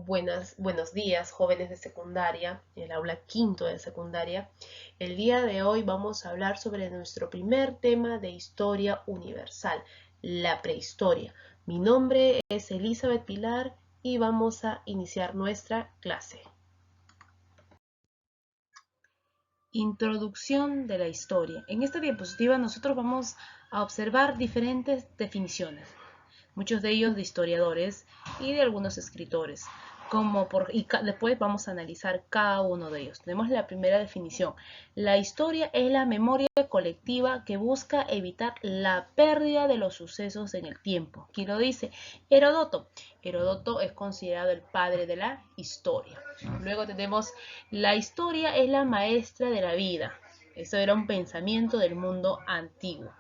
Buenos días, jóvenes de secundaria, el aula quinto de secundaria. El día de hoy vamos a hablar sobre nuestro primer tema de historia universal, la prehistoria. Mi nombre es Elizabeth Pilar y vamos a iniciar nuestra clase. Introducción de la historia. En esta diapositiva nosotros vamos a observar diferentes definiciones, muchos de ellos de historiadores y de algunos escritores. Después vamos a analizar cada uno de ellos. Tenemos la primera definición. La historia es la memoria colectiva que busca evitar la pérdida de los sucesos en el tiempo. ¿Quién lo dice? Heródoto. Heródoto es considerado el padre de la historia. Luego tenemos la historia es la maestra de la vida. Eso era un pensamiento del mundo antiguo.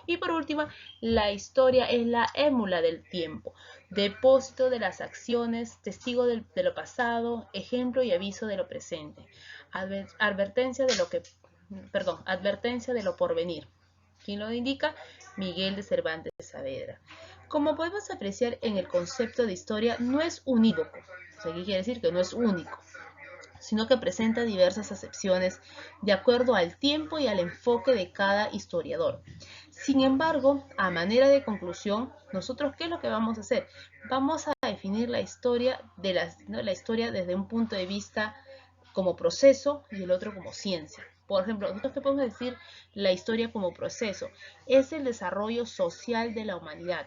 Y por último, la historia es la émula del tiempo, depósito de las acciones, testigo de lo pasado, ejemplo y aviso de lo presente, advertencia de lo porvenir. ¿Quién lo indica? Miguel de Cervantes Saavedra. Como podemos apreciar en el concepto de historia, no es unívoco. ¿Qué quiere decir? Que no es único, sino que presenta diversas acepciones de acuerdo al tiempo y al enfoque de cada historiador. Sin embargo, a manera de conclusión, nosotros ¿qué es lo que vamos a hacer? Vamos a definir la historia desde un punto de vista como proceso y el otro como ciencia. Por ejemplo, nosotros qué podemos decir la historia como proceso es el desarrollo social de la humanidad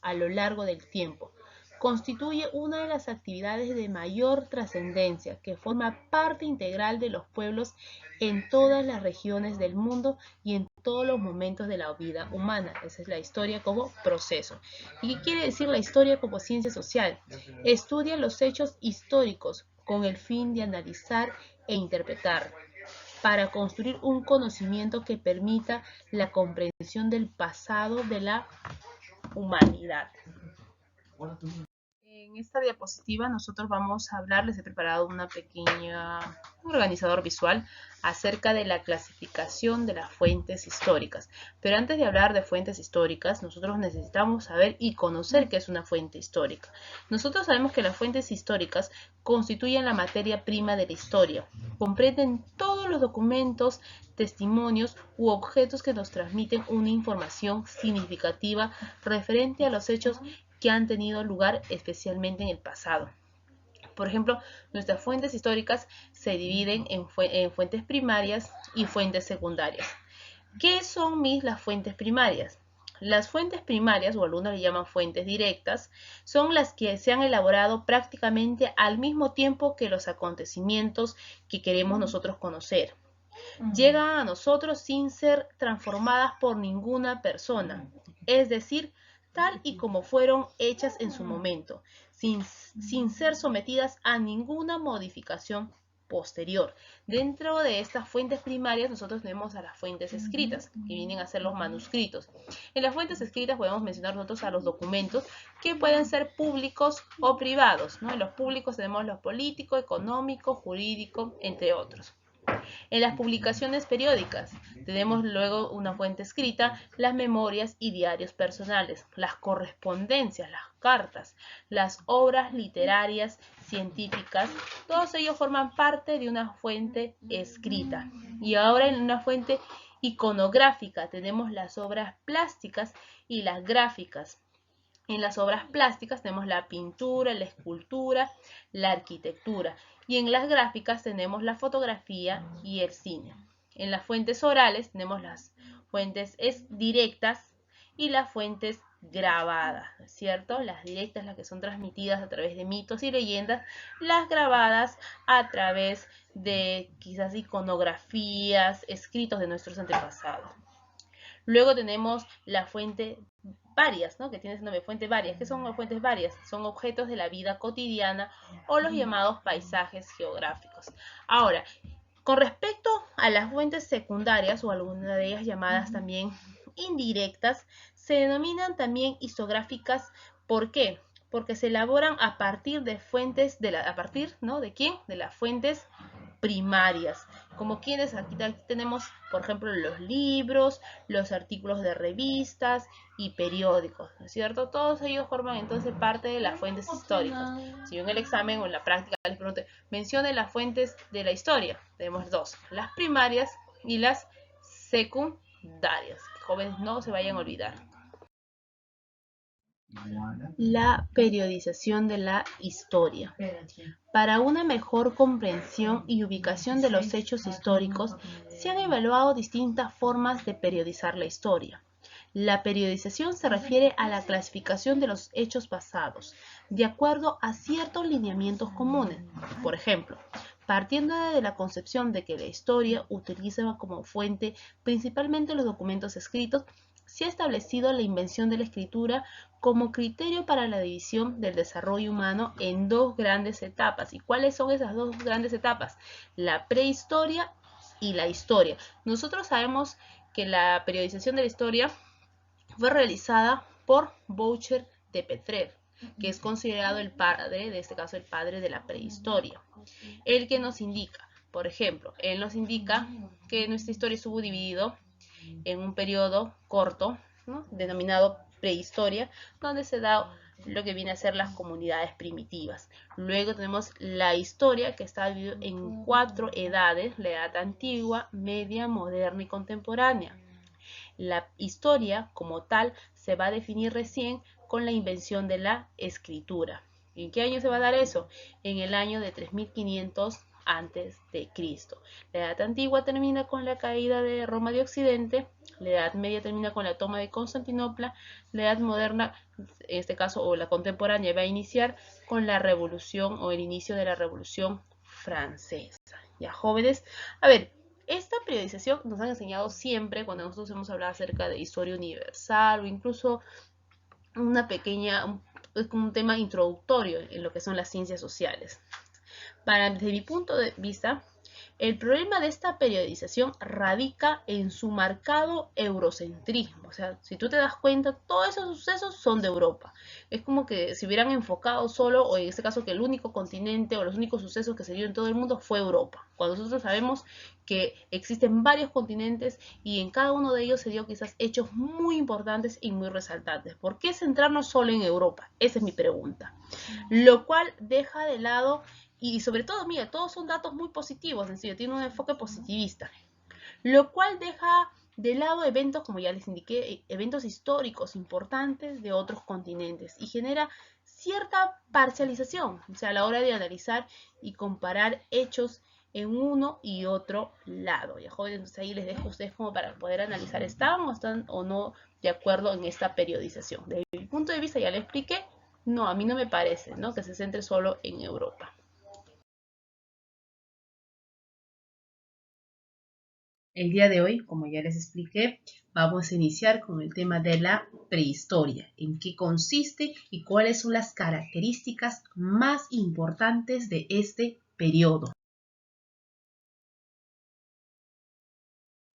a lo largo del tiempo. Constituye una de las actividades de mayor trascendencia que forma parte integral de los pueblos en todas las regiones del mundo y en todos los momentos de la vida humana. Esa es la historia como proceso. ¿Y qué quiere decir la historia como ciencia social? Estudia los hechos históricos con el fin de analizar e interpretar, para construir un conocimiento que permita la comprensión del pasado de la humanidad. En esta diapositiva nosotros vamos a hablar, les he preparado un organizador visual acerca de la clasificación de las fuentes históricas. Pero antes de hablar de fuentes históricas, nosotros necesitamos saber y conocer qué es una fuente histórica. Nosotros sabemos que las fuentes históricas constituyen la materia prima de la historia. Comprenden todos los documentos, testimonios u objetos que nos transmiten una información significativa referente a los hechos que han tenido lugar especialmente en el pasado. Por ejemplo, nuestras fuentes históricas se dividen en fuentes primarias y fuentes secundarias. ¿Qué son las fuentes primarias? Las fuentes primarias, o algunos le llaman fuentes directas, son las que se han elaborado prácticamente al mismo tiempo que los acontecimientos que queremos nosotros conocer. Llegan a nosotros sin ser transformadas por ninguna persona, es decir, tal y como fueron hechas en su momento, sin ser sometidas a ninguna modificación posterior. Dentro de estas fuentes primarias nosotros tenemos a las fuentes escritas, que vienen a ser los manuscritos. En las fuentes escritas podemos mencionar nosotros a los documentos que pueden ser públicos o privados, ¿no? En los públicos tenemos los político, económico, jurídico, entre otros. En las publicaciones periódicas tenemos luego una fuente escrita, las memorias y diarios personales, las correspondencias, las cartas, las obras literarias, científicas, todos ellos forman parte de una fuente escrita. Y ahora en una fuente iconográfica tenemos las obras plásticas y las gráficas. En las obras plásticas tenemos la pintura, la escultura, la arquitectura. Y en las gráficas tenemos la fotografía y el cine. En las fuentes orales tenemos las fuentes directas y las fuentes grabadas, ¿cierto? Las directas, las que son transmitidas a través de mitos y leyendas, las grabadas a través de quizás iconografías, escritos de nuestros antepasados. Luego tenemos la fuente varias, ¿no? Que tiene ese nombre, fuentes varias. ¿Qué son las fuentes varias? Son objetos de la vida cotidiana o los llamados paisajes geográficos. Ahora, con respecto a las fuentes secundarias o algunas de ellas llamadas también indirectas, se denominan también historiográficas. ¿Por qué? Porque se elaboran a partir de fuentes, ¿no? ¿De quién? De las fuentes primarias, como quienes aquí tenemos, por ejemplo, los libros, los artículos de revistas y periódicos, ¿no es cierto? Todos ellos forman entonces parte de las fuentes históricas. Si en el examen o en la práctica les pregunte, mencione las fuentes de la historia, tenemos dos, las primarias y las secundarias. Jóvenes, no se vayan a olvidar. La periodización de la historia. Para una mejor comprensión y ubicación de los hechos históricos, se han evaluado distintas formas de periodizar la historia. La periodización se refiere a la clasificación de los hechos pasados, de acuerdo a ciertos lineamientos comunes. Por ejemplo, partiendo de la concepción de que la historia utiliza como fuente principalmente los documentos escritos, se ha establecido la invención de la escritura como criterio para la división del desarrollo humano en dos grandes etapas. ¿Y cuáles son esas dos grandes etapas? La prehistoria y la historia. Nosotros sabemos que la periodización de la historia fue realizada por Boucher de Petrer, que es considerado el padre, de este caso el padre de la prehistoria. El que nos indica, por ejemplo, él nos indica que nuestra historia estuvo dividido en un periodo corto, ¿no?, denominado prehistoria, donde se da lo que viene a ser las comunidades primitivas. Luego tenemos la historia, que está dividida en 4 edades: la edad antigua, media, moderna y contemporánea. La historia como tal se va a definir recién con la invención de la escritura. ¿En qué año se va a dar eso? En el año de 3500 antes de Cristo. La edad antigua termina con la caída de Roma de Occidente, la edad media termina con la toma de Constantinopla, la edad moderna, en este caso, o la contemporánea, va a iniciar con la revolución o el inicio de la Revolución Francesa. Ya, jóvenes, a ver, esta periodización nos han enseñado siempre cuando nosotros hemos hablado acerca de historia universal o incluso una pequeña, es como un tema introductorio en lo que son las ciencias sociales. Desde mi punto de vista, el problema de esta periodización radica en su marcado eurocentrismo. O sea, si tú te das cuenta, todos esos sucesos son de Europa. Es como que si hubieran enfocado solo, o en este caso que el único continente o los únicos sucesos que se dio en todo el mundo fue Europa. Cuando nosotros sabemos que existen varios continentes y en cada uno de ellos se dio quizás hechos muy importantes y muy resaltantes. ¿Por qué centrarnos solo en Europa? Esa es mi pregunta. Lo cual deja de lado. Y sobre todo, mira, todos son datos muy positivos, sencillo, tiene un enfoque positivista, lo cual deja de lado eventos, como ya les indiqué, eventos históricos importantes de otros continentes y genera cierta parcialización, o sea, a la hora de analizar y comparar hechos en uno y otro lado. Ya, jóvenes, entonces ahí les dejo a ustedes como para poder analizar, ¿están o no de acuerdo en esta periodización? Desde mi punto de vista, ya les expliqué, no, a mí no me parece, ¿no?, que se centre solo en Europa. El día de hoy, como ya les expliqué, vamos a iniciar con el tema de la prehistoria, en qué consiste y cuáles son las características más importantes de este periodo.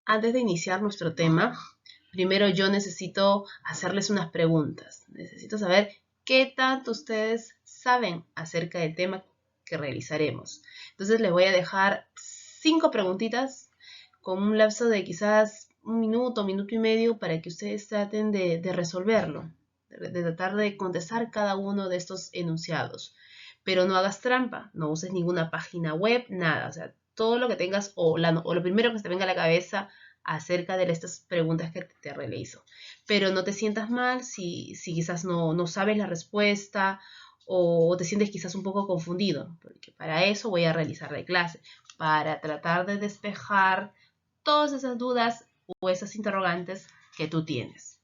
Antes de iniciar nuestro tema, primero yo necesito hacerles unas preguntas. Necesito saber qué tanto ustedes saben acerca del tema que realizaremos. Entonces les voy a dejar 5 preguntitas con un lapso de quizás un minuto, minuto y medio, para que ustedes traten de resolverlo, de tratar de contestar cada uno de estos enunciados. Pero no hagas trampa, no uses ninguna página web, nada. O sea, todo lo que tengas o lo primero que se te venga a la cabeza acerca de estas preguntas que te realizo. Pero no te sientas mal si quizás no sabes la respuesta o te sientes quizás un poco confundido, porque para eso voy a realizar la clase, para tratar de despejar todas esas dudas o esas interrogantes que tú tienes.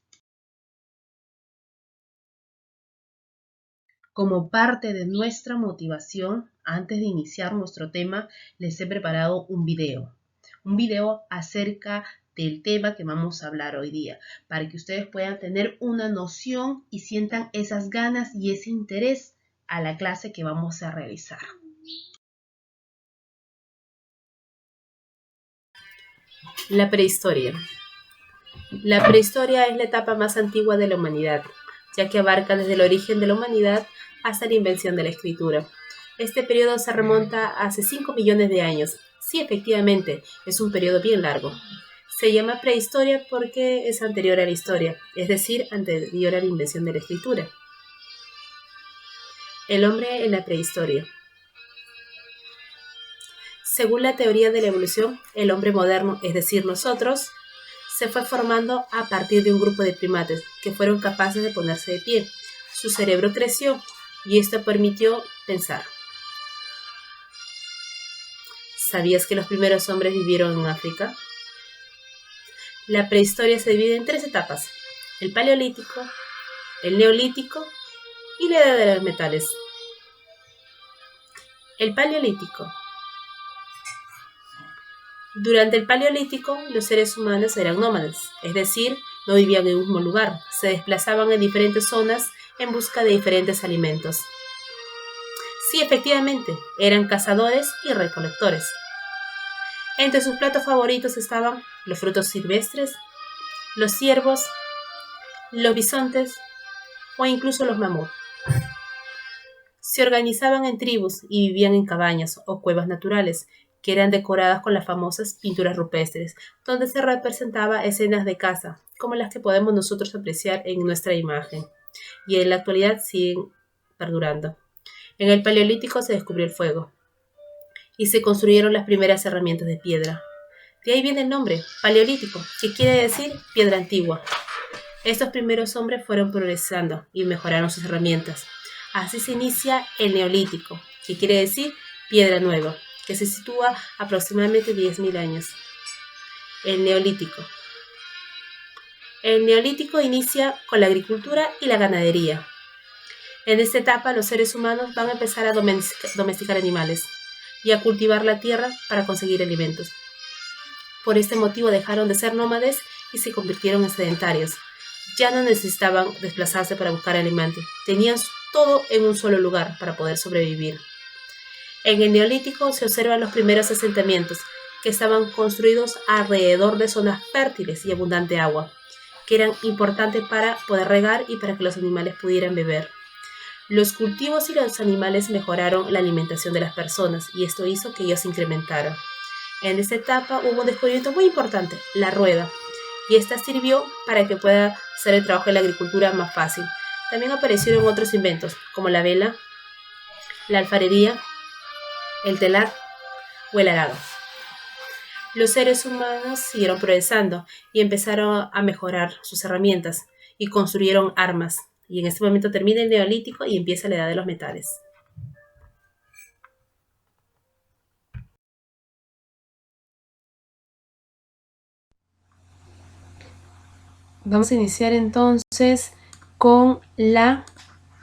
Como parte de nuestra motivación, antes de iniciar nuestro tema, les he preparado un video acerca del tema que vamos a hablar hoy día, para que ustedes puedan tener una noción y sientan esas ganas y ese interés a la clase que vamos a realizar. La prehistoria. La prehistoria es la etapa más antigua de la humanidad, ya que abarca desde el origen de la humanidad hasta la invención de la escritura. Este periodo se remonta a hace 5 millones de años, Sí, efectivamente, es un periodo bien largo. Se llama prehistoria porque es anterior a la historia, es decir, anterior a la invención de la escritura. El hombre en la prehistoria. Según la teoría de la evolución, el hombre moderno, es decir, nosotros, se fue formando a partir de un grupo de primates que fueron capaces de ponerse de pie. Su cerebro creció y esto permitió pensar. ¿Sabías que los primeros hombres vivieron en África? La prehistoria se divide en 3 etapas: el paleolítico, el neolítico y la edad de los metales. El paleolítico. Durante el paleolítico, los seres humanos eran nómadas, es decir, no vivían en un mismo lugar, se desplazaban en diferentes zonas en busca de diferentes alimentos. Sí, efectivamente, eran cazadores y recolectores. Entre sus platos favoritos estaban los frutos silvestres, los ciervos, los bisontes o incluso los mamuts. Se organizaban en tribus y vivían en cabañas o cuevas naturales, que eran decoradas con las famosas pinturas rupestres, donde se representaba escenas de caza, como las que podemos nosotros apreciar en nuestra imagen, y en la actualidad siguen perdurando. En el Paleolítico se descubrió el fuego, y se construyeron las primeras herramientas de piedra. De ahí viene el nombre, Paleolítico, que quiere decir piedra antigua. Estos primeros hombres fueron progresando y mejoraron sus herramientas. Así se inicia el Neolítico, que quiere decir piedra nueva, que se sitúa aproximadamente 10.000 años. El Neolítico. El Neolítico inicia con la agricultura y la ganadería. En esta etapa los seres humanos van a empezar a domesticar animales y a cultivar la tierra para conseguir alimentos. Por este motivo dejaron de ser nómades y se convirtieron en sedentarios. Ya no necesitaban desplazarse para buscar alimento, tenían todo en un solo lugar para poder sobrevivir. En el Neolítico se observan los primeros asentamientos, que estaban construidos alrededor de zonas fértiles y abundante agua, que eran importantes para poder regar y para que los animales pudieran beber. Los cultivos y los animales mejoraron la alimentación de las personas y esto hizo que ellos se incrementaran. En esta etapa hubo un descubrimiento muy importante, la rueda, y esta sirvió para que pueda hacer el trabajo de la agricultura más fácil. También aparecieron otros inventos, como la vela, la alfarería, el telar o el arado. Los seres humanos siguieron progresando y empezaron a mejorar sus herramientas y construyeron armas. Y en este momento termina el Neolítico y empieza la edad de los metales. Vamos a iniciar entonces con la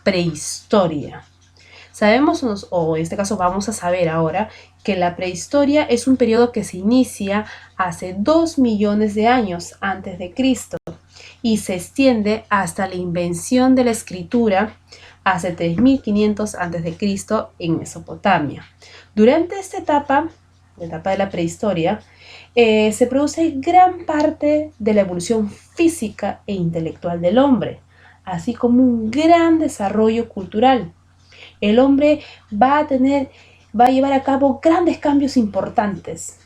prehistoria. Sabemos, o en este caso vamos a saber ahora, que la prehistoria es un periodo que se inicia hace 2 millones de años antes de Cristo y se extiende hasta la invención de la escritura hace 3500 antes de Cristo en Mesopotamia. Durante esta etapa, la etapa de la prehistoria, se produce gran parte de la evolución física e intelectual del hombre, así como un gran desarrollo cultural. El hombre va a llevar a cabo grandes cambios importantes,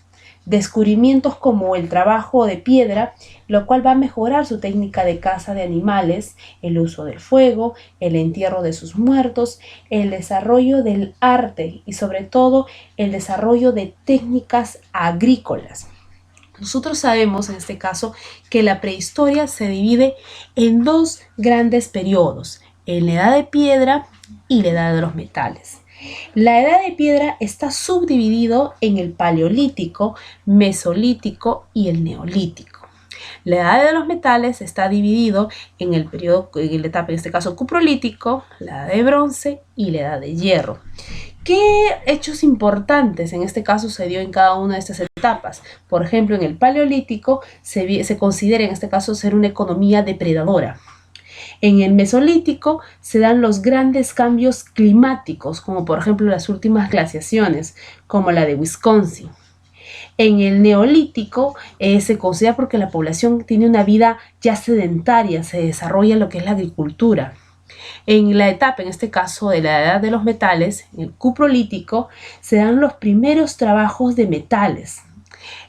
descubrimientos como el trabajo de piedra, lo cual va a mejorar su técnica de caza de animales, el uso del fuego, el entierro de sus muertos, el desarrollo del arte y sobre todo el desarrollo de técnicas agrícolas. Nosotros sabemos en este caso que la prehistoria se divide en 2 grandes periodos, en la edad de piedra y la edad de los metales. La edad de piedra está subdividido en el paleolítico, mesolítico y el neolítico. La edad de los metales está dividido en el periodo, en la etapa, en este caso cuprolítico, la edad de bronce y la edad de hierro. ¿Qué hechos importantes en este caso se dio en cada una de estas etapas? Por ejemplo, en el paleolítico se considera en este caso ser una economía depredadora. En el Mesolítico se dan los grandes cambios climáticos, como por ejemplo las últimas glaciaciones, como la de Wisconsin. En el Neolítico se considera porque la población tiene una vida ya sedentaria, se desarrolla lo que es la agricultura. En la etapa, en este caso, de la edad de los metales, en el cuprolítico, se dan los primeros trabajos de metales.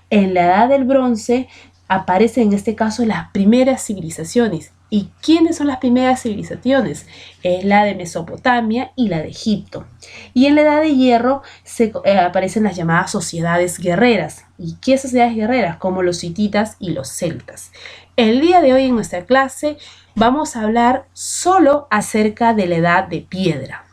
En la edad del bronce aparecen en este caso las primeras civilizaciones. ¿Y quiénes son las primeras civilizaciones? Es la de Mesopotamia y la de Egipto. Y en la edad de hierro aparecen las llamadas sociedades guerreras. ¿Y qué sociedades guerreras? Como los hititas y los celtas. El día de hoy en nuestra clase vamos a hablar solo acerca de la edad de piedra.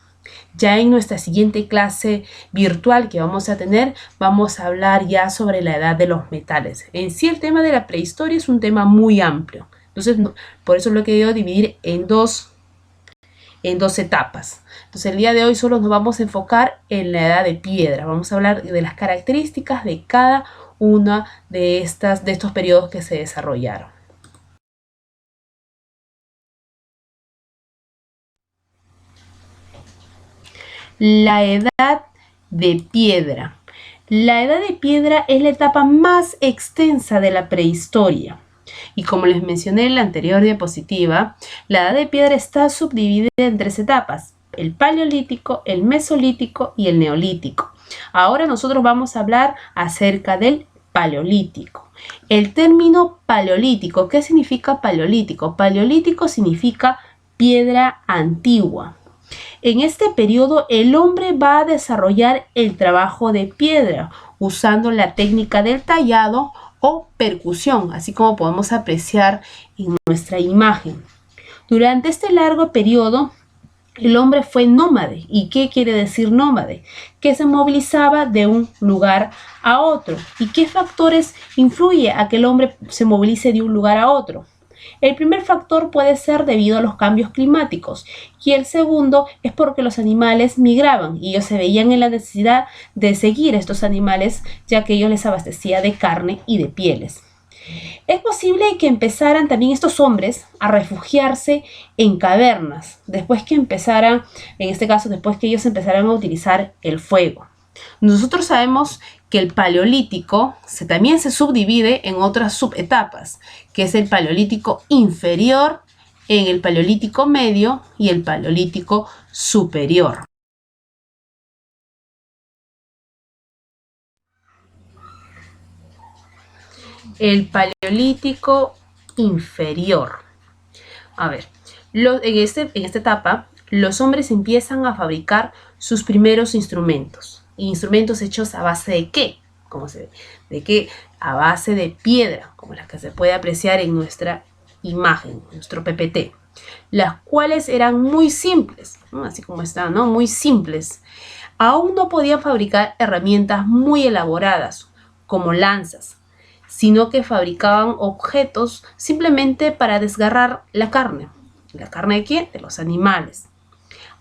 Ya en nuestra siguiente clase virtual que vamos a tener, vamos a hablar ya sobre la edad de los metales. En sí, el tema de la prehistoria es un tema muy amplio. Entonces, por eso lo he querido dividir en dos etapas. Entonces, el día de hoy solo nos vamos a enfocar en la edad de piedra. Vamos a hablar de las características de cada una de estos periodos que se desarrollaron. La edad de piedra. La edad de piedra es la etapa más extensa de la prehistoria. Y como les mencioné en la anterior diapositiva, la edad de piedra está subdividida en 3 etapas: el paleolítico, el mesolítico y el neolítico. Ahora nosotros vamos a hablar acerca del paleolítico. El término paleolítico, ¿qué significa paleolítico? Paleolítico significa piedra antigua. En este periodo el hombre va a desarrollar el trabajo de piedra usando la técnica del tallado o percusión, así como podemos apreciar en nuestra imagen. Durante este largo periodo el hombre fue nómade. ¿Y qué quiere decir nómade? Que se movilizaba de un lugar a otro. ¿Y qué factores influye a que el hombre se movilice de un lugar a otro? El primer factor puede ser debido a los cambios climáticos y el segundo es porque los animales migraban y ellos se veían en la necesidad de seguir a estos animales, ya que ellos les abastecía de carne y de pieles. Es posible que empezaran también estos hombres a refugiarse en cavernas, después que ellos empezaran a utilizar el fuego. Nosotros sabemos que el paleolítico también se subdivide en otras subetapas, que es el paleolítico inferior, en el paleolítico medio y el paleolítico superior. El paleolítico inferior. A ver, en esta etapa, los hombres empiezan a fabricar sus primeros instrumentos. ¿Instrumentos hechos a base de qué? ¿De qué? A base de piedra, como las que se puede apreciar en nuestra imagen, nuestro PPT. Las cuales eran muy simples, ¿no? Así como están, ¿no? Muy simples. Aún no podían fabricar herramientas muy elaboradas, como lanzas, sino que fabricaban objetos simplemente para desgarrar la carne. ¿La carne de quién? De los animales.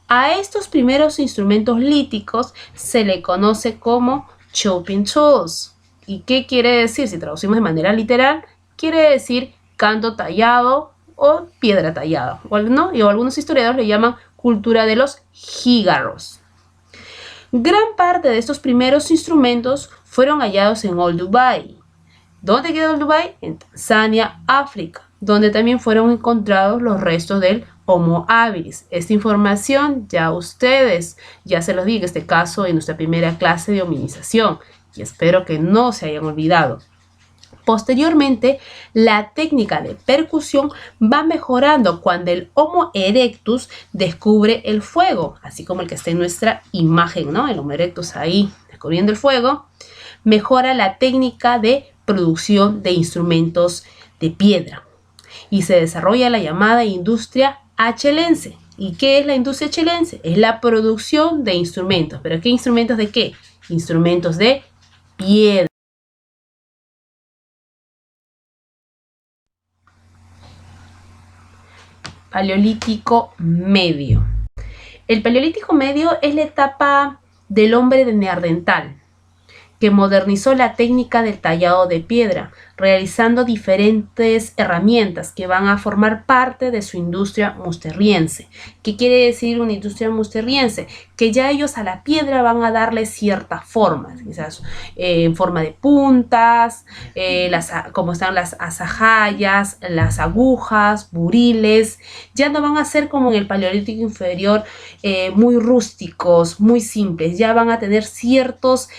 A estos primeros instrumentos líticos se le conoce como chopping tools. ¿Y qué quiere decir? Si traducimos de manera literal, quiere decir canto tallado o piedra tallada, ¿no? Y algunos historiadores le llaman cultura de los jígaros. Gran parte de estos primeros instrumentos fueron hallados en Old Dubai. ¿Dónde queda Old Dubai? En Tanzania, África, donde también fueron encontrados los restos del Homo habilis. Esta información ya se los di en este caso en nuestra primera clase de hominización y espero que no se hayan olvidado. Posteriormente, la técnica de percusión va mejorando cuando el Homo erectus descubre el fuego, así como el que está en nuestra imagen, ¿no? El Homo erectus ahí descubriendo el fuego, mejora la técnica de producción de instrumentos de piedra y se desarrolla la llamada industria achelense. ¿Y qué es la industria achelense? Es la producción de instrumentos. ¿Pero qué instrumentos de qué? Instrumentos de piedra. Paleolítico medio. El Paleolítico medio es la etapa del hombre de Neandertal, que modernizó la técnica del tallado de piedra, realizando diferentes herramientas que van a formar parte de su industria musteriense. ¿Qué quiere decir una industria musteriense? Que ya ellos a la piedra van a darle ciertas formas, quizás en forma de puntas, como están las azahayas, las agujas, buriles. Ya no van a ser como en el Paleolítico inferior, muy rústicos, muy simples. Ya van a tener ciertas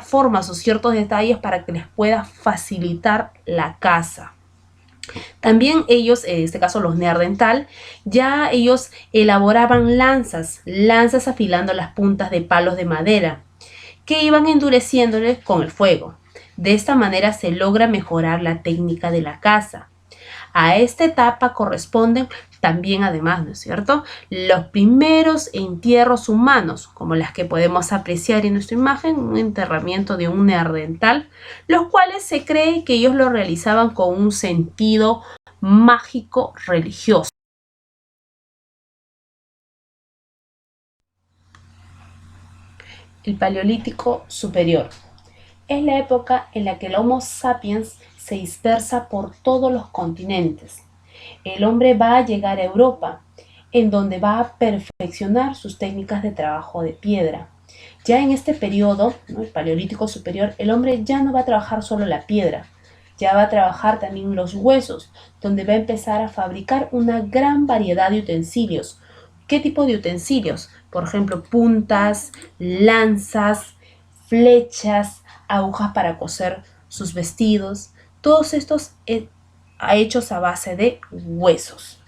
formas o ciertos detalles para que les pueda facilitar la caza. También ellos, en este caso los neandertal, ya ellos elaboraban lanzas afilando las puntas de palos de madera, que iban endureciéndoles con el fuego. De esta manera se logra mejorar la técnica de la caza. A esta etapa corresponden también, además, ¿no es cierto?, los primeros entierros humanos, como las que podemos apreciar en nuestra imagen, un enterramiento de un neandertal, los cuales se cree que ellos lo realizaban con un sentido mágico religioso. El Paleolítico superior es la época en la que el Homo sapiens se dispersa por todos los continentes. El hombre va a llegar a Europa, en donde va a perfeccionar sus técnicas de trabajo de piedra. Ya en este periodo, ¿no?, el Paleolítico superior, el hombre ya no va a trabajar solo la piedra, ya va a trabajar también los huesos, donde va a empezar a fabricar una gran variedad de utensilios. ¿Qué tipo de utensilios? Por ejemplo, puntas, lanzas, flechas, agujas para coser sus vestidos, todos estos hechos a base de huesos.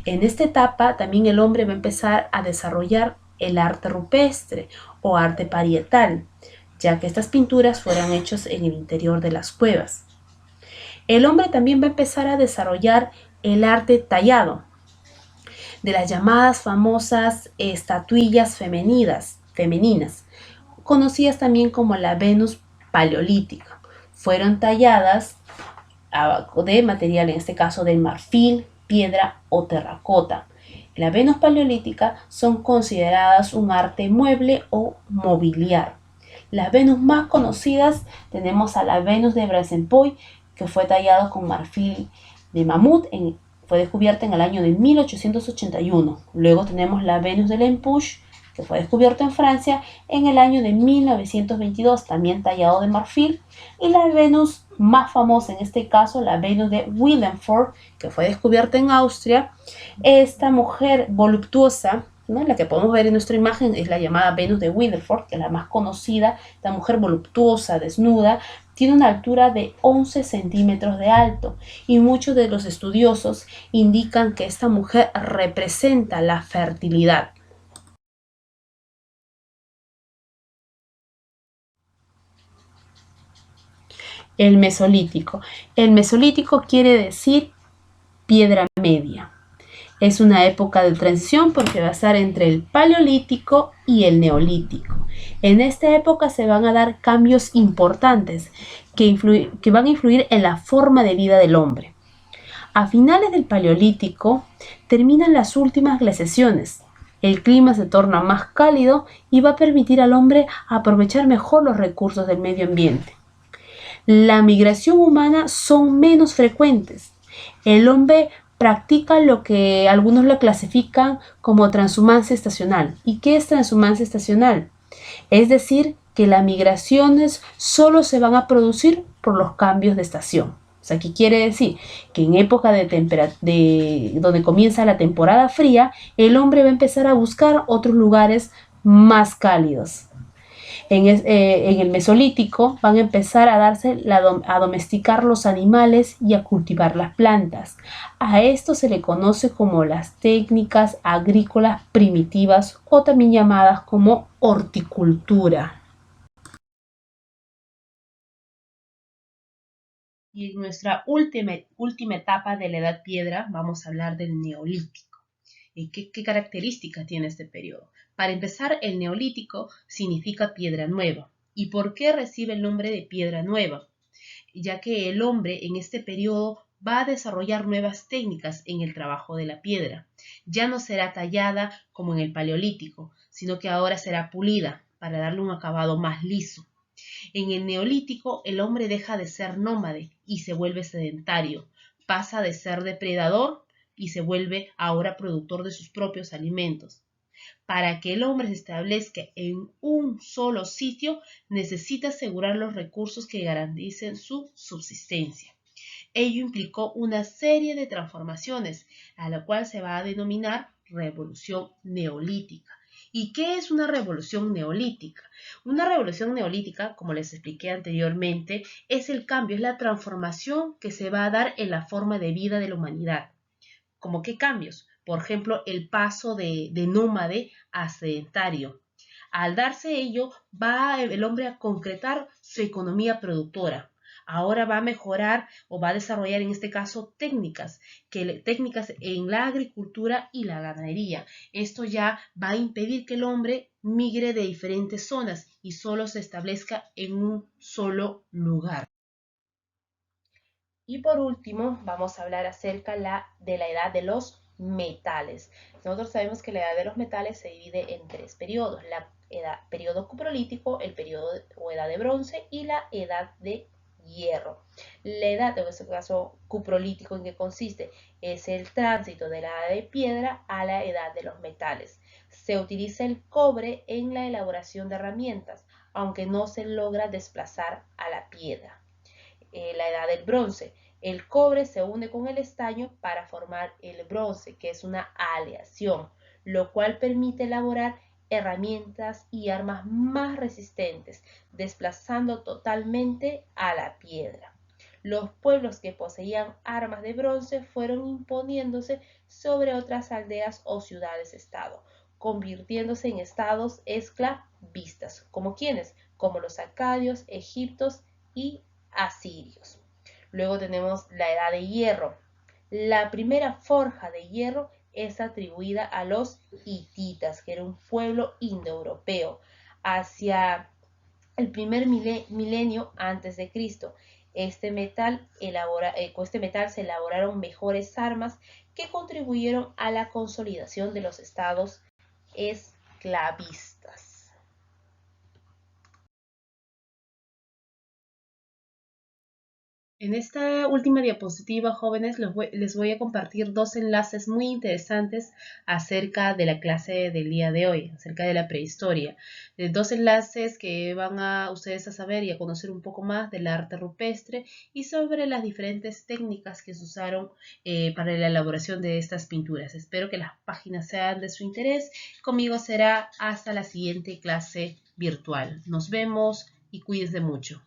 En esta etapa también el hombre va a empezar a desarrollar el arte rupestre o arte parietal, ya que estas pinturas fueron hechas en el interior de las cuevas. El hombre también va a empezar a desarrollar el arte tallado, de las llamadas famosas estatuillas femeninas, conocidas también como la Venus paleolítica. Fueron talladas de material, en este caso del marfil, piedra o terracota. La Venus paleolítica son consideradas un arte mueble o mobiliar. Las Venus más conocidas tenemos a la Venus de Brazenpoy, que fue tallado con marfil de mamut, fue descubierta en el año de 1881. Luego tenemos la Venus de Lempuch, que fue descubierto en Francia en el año de 1922, también tallado de marfil, y la Venus más famosa en este caso, la Venus de Willenford, que fue descubierta en Austria. Esta mujer voluptuosa, ¿no?, la que podemos ver en nuestra imagen, es la llamada Venus de Willenford, que es la más conocida. Esta mujer voluptuosa, desnuda, tiene una altura de 11 centímetros de alto, y muchos de los estudiosos indican que esta mujer representa la fertilidad. El Mesolítico. El Mesolítico quiere decir piedra media. Es una época de transición porque va a estar entre el Paleolítico y el Neolítico. En esta época se van a dar cambios importantes que van a influir en la forma de vida del hombre. A finales del Paleolítico terminan las últimas glaciaciones. El clima se torna más cálido y va a permitir al hombre aprovechar mejor los recursos del medio ambiente. La migración humana son menos frecuentes. El hombre practica lo que algunos lo clasifican como transhumancia estacional. ¿Y qué es transhumancia estacional? Es decir, que las migraciones solo se van a producir por los cambios de estación. O sea, ¿qué quiere decir? Que en época donde comienza la temporada fría, el hombre va a empezar a buscar otros lugares más cálidos. En el Mesolítico van a empezar a domesticar los animales y a cultivar las plantas. A esto se le conoce como las técnicas agrícolas primitivas, o también llamadas como horticultura. Y en nuestra última etapa de la Edad Piedra vamos a hablar del Neolítico. ¿Y qué características tiene este periodo? Para empezar, el Neolítico significa piedra nueva. ¿Y por qué recibe el nombre de piedra nueva? Ya que el hombre en este periodo va a desarrollar nuevas técnicas en el trabajo de la piedra. Ya no será tallada como en el Paleolítico, sino que ahora será pulida para darle un acabado más liso. En el Neolítico, el hombre deja de ser nómade y se vuelve sedentario. Pasa de ser depredador y se vuelve ahora productor de sus propios alimentos. Para que el hombre se establezca en un solo sitio, necesita asegurar los recursos que garanticen su subsistencia. Ello implicó una serie de transformaciones, a la cual se va a denominar revolución neolítica. ¿Y qué es una revolución neolítica? Una revolución neolítica, como les expliqué anteriormente, es el cambio, es la transformación que se va a dar en la forma de vida de la humanidad. ¿Cómo qué cambios? Por ejemplo, el paso de nómade a sedentario. Al darse ello, va el hombre a concretar su economía productora. Ahora va a mejorar o va a desarrollar en este caso técnicas en la agricultura y la ganadería. Esto ya va a impedir que el hombre migre de diferentes zonas y solo se establezca en un solo lugar. Y por último, vamos a hablar acerca de la edad de los metales. Nosotros sabemos que la edad de los metales se divide en tres periodos: periodo cuprolítico, el periodo o edad de bronce y la edad de hierro. La edad, en este caso cuprolítico, ¿en qué consiste? Es el tránsito de la edad de piedra a la edad de los metales. Se utiliza el cobre en la elaboración de herramientas, aunque no se logra desplazar a la piedra. La edad del bronce. El cobre se une con el estaño para formar el bronce, que es una aleación, lo cual permite elaborar herramientas y armas más resistentes, desplazando totalmente a la piedra. Los pueblos que poseían armas de bronce fueron imponiéndose sobre otras aldeas o ciudades-estado, convirtiéndose en estados esclavistas. ¿Como quiénes? Como los acadios, egipcios y asirios. Luego tenemos la edad de hierro. La primera forja de hierro es atribuida a los hititas, que era un pueblo indoeuropeo, hacia el primer milenio antes de Cristo. Con este metal se elaboraron mejores armas que contribuyeron a la consolidación de los estados esclavistas. En esta última diapositiva, jóvenes, les voy a compartir dos enlaces muy interesantes acerca de la clase del día de hoy, acerca de la prehistoria. Dos enlaces que van a ustedes a saber y a conocer un poco más del arte rupestre y sobre las diferentes técnicas que se usaron para la elaboración de estas pinturas. Espero que las páginas sean de su interés. Conmigo será hasta la siguiente clase virtual. Nos vemos y cuídense mucho.